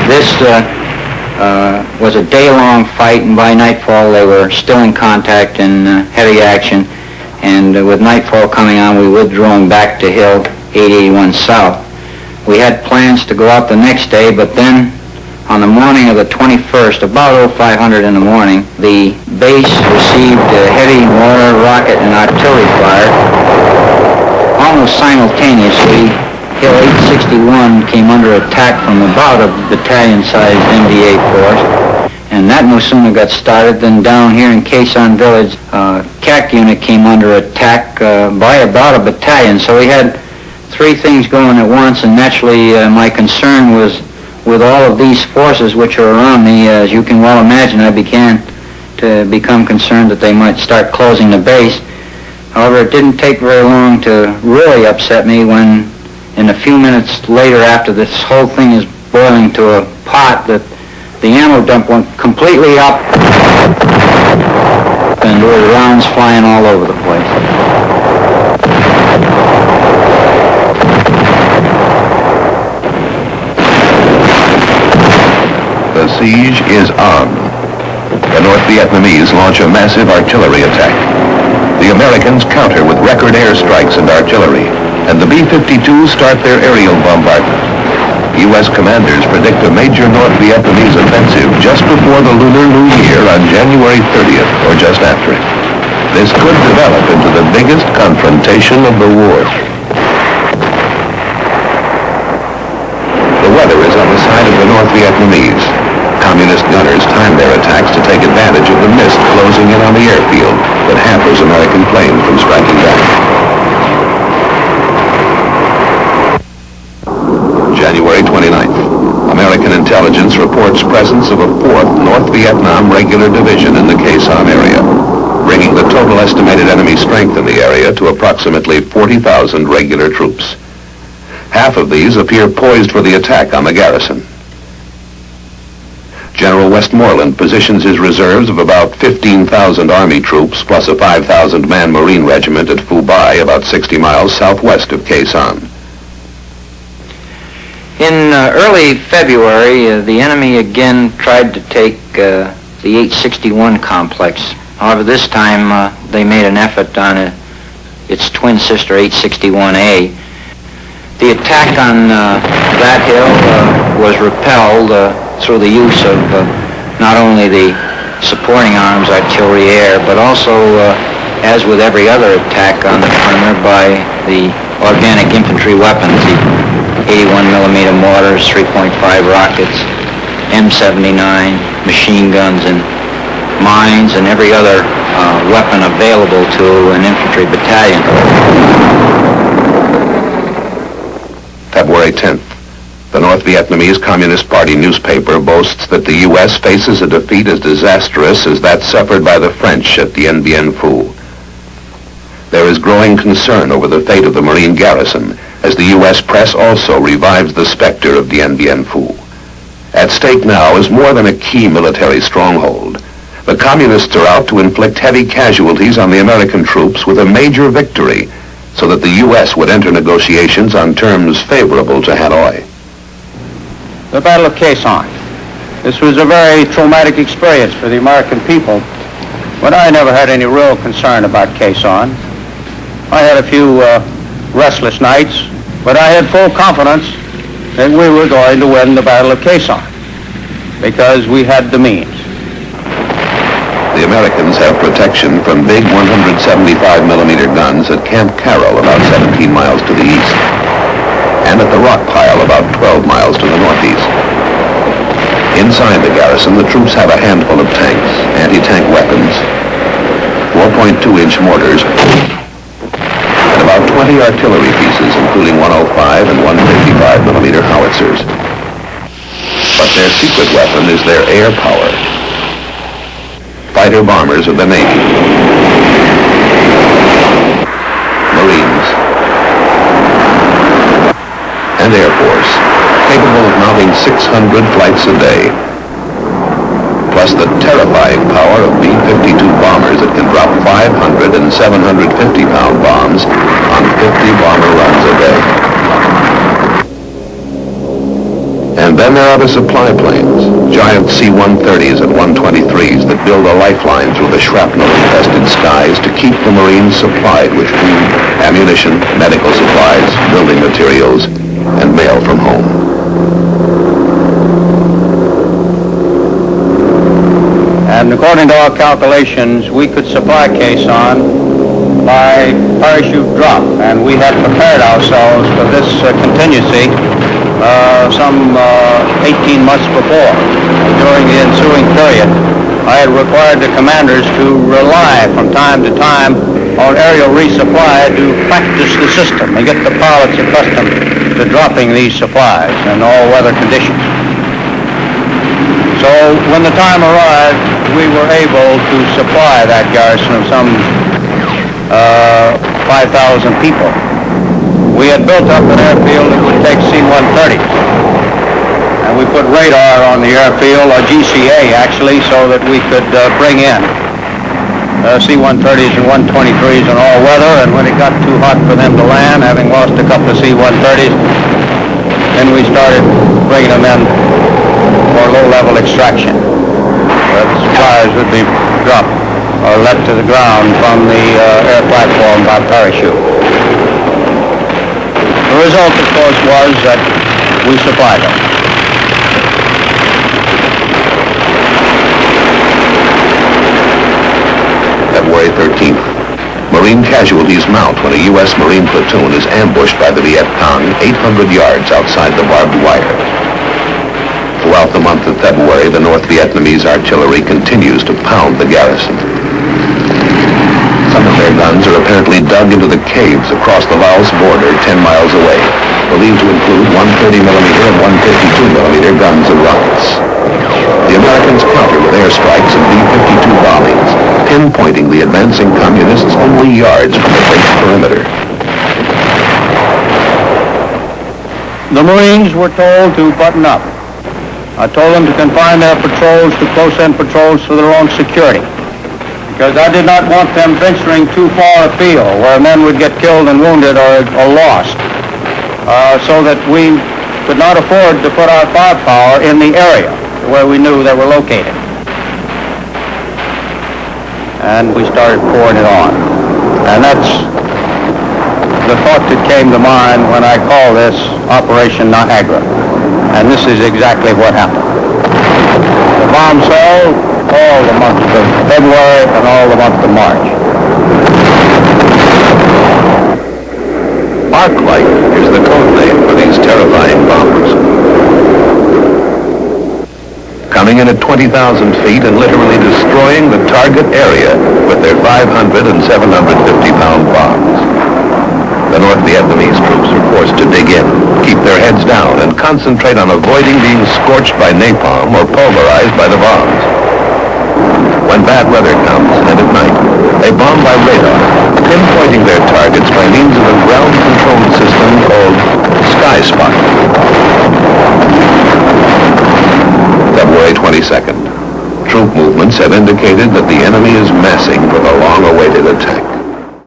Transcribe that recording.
This was a day-long fight, and by nightfall they were still in contact and heavy action. And with nightfall coming on, we withdrew them back to Hill 881 South. We had plans to go out the next day, but then on the morning of the 21st, about 0500 in the morning, the base received heavy mortar, rocket, and artillery fire. Almost simultaneously, Hill 861 came under attack from about a battalion-sized MDA force, and that no sooner got started than down here in KHE SANH Village, KHE unit came under attack by about a battalion. So we had three things going at once, and naturally my concern was with all of these forces which are around me. As you can well imagine, I began to become concerned that they might start closing the base. However, it didn't take very long to really upset me when, in a few minutes later, after this whole thing is boiling to a pot, that the ammo dump went completely up and there were rounds flying all over the place. The siege is on. The North Vietnamese launch a massive artillery attack. The Americans counter with record airstrikes and artillery, and the B-52s start their aerial bombardment. U.S. commanders predict a major North Vietnamese offensive just before the Lunar New Year on January 30th, or just after it. This could develop into the biggest confrontation of the war. The weather is on the side of the North Vietnamese. Communist gunners time their attacks to take advantage of the mist closing in on the airfield that hampers American planes from striking back. January 29th. American intelligence reports presence of a 4th North Vietnam Regular Division in the KHE SANH area, bringing the total estimated enemy strength in the area to approximately 40,000 regular troops. Half of these appear poised for the attack on the garrison. General Westmoreland positions his reserves of about 15,000 Army troops plus a 5,000-man Marine regiment at Phu Bai, about 60 miles southwest of KHE SANH. In early February, the enemy again tried to take the 861 complex. However, this time they made an effort on its twin sister 861A. The attack on that hill was repelled through the use of not only the supporting arms, artillery, air, but also, as with every other attack on the perimeter, by the organic infantry weapons, the 81 millimeter mortars, 3.5 rockets, M79, machine guns, and mines, and every other weapon available to an infantry battalion. February 10th. The North Vietnamese Communist Party newspaper boasts that the U.S. faces a defeat as disastrous as that suffered by the French at Dien Bien Phu. There is growing concern over the fate of the Marine garrison, as the U.S. press also revives the specter of Dien Bien Phu. At stake now is more than a key military stronghold. The Communists are out to inflict heavy casualties on the American troops with a major victory, so that the U.S. would enter negotiations on terms favorable to Hanoi. The Battle of KHE SANH. This was a very traumatic experience for the American people, but I never had any real concern about KHE SANH. I had a few restless nights, but I had full confidence that we were going to win the Battle of KHE SANH because we had the means. The Americans have protection from big 175 millimeter guns at Camp Carroll, about 17 miles to the east, and at the rock pile about 12 miles to the northeast. Inside the garrison, the troops have a handful of tanks, anti-tank weapons, 4.2-inch mortars, and about 20 artillery pieces, including 105 and 155 millimeter howitzers. But their secret weapon is their air power. Fighter bombers of the Navy, Marines, and Air Force, capable of mounting 600 flights a day, plus the terrifying power of B-52 bombers that can drop 500 and 750-pound bombs on 50 bomber runs a day. And then there are the supply planes, giant C-130s and 123s that build a lifeline through the shrapnel-infested skies to keep the Marines supplied with food, ammunition, medical supplies, building materials, and mail from home. And according to our calculations, we could supply Khe Sanh by parachute drop, and we had prepared ourselves for this contingency some 18 months before. During the ensuing period, I had required the commanders to rely from time to time on aerial resupply to practice the system and get the pilots accustomed to dropping these supplies in all weather conditions. So when the time arrived, we were able to supply that garrison of some 5,000 people. We had built up an airfield that would take C-130s. And we put radar on the airfield, or GCA actually, so that we could bring in C-130s and 123s in all weather. And when it got too hot for them to land, having lost a couple of C-130s, then we started bringing them in for low-level extraction. The supplies would be dropped or let to the ground from the air platform by parachute. The result, of course, was that we supplied them. February 13th. Marine casualties mount when a U.S. Marine platoon is ambushed by the Viet Cong 800 yards outside the barbed wire. Throughout the month of February, the North Vietnamese artillery continues to pound the garrison. Some of their guns are apparently dug into the caves across the Laos border 10 miles away, believed to include 130mm and 152mm guns and rockets. The Americans counter with airstrikes and B-52 bombings, pinpointing the advancing communists only yards from the base perimeter. The Marines were told to button up. I told them to confine their patrols to close-in patrols for their own security, because I did not want them venturing too far afield where men would get killed and wounded or lost, so that we could not afford to put our firepower in the area where we knew they were located. And we started pouring it on. And that's the thought that came to mind when I call this Operation Niagara. And this is exactly what happened. The bombs fell all the month of February and all the month of March. Arc-light is the code name for these terrifying bombs. Coming in at 20,000 feet and literally destroying the target area with their 500 and 750-pound bombs. The North Vietnamese troops are forced to dig in, keep their heads down, and concentrate on avoiding being scorched by napalm or pulverized by the bombs. When bad weather comes, and at night, they bomb by radar, pinpointing their targets by means of a ground-controlled system called Sky Spot. February 22nd. Troop movements have indicated that the enemy is massing for the long-awaited attack.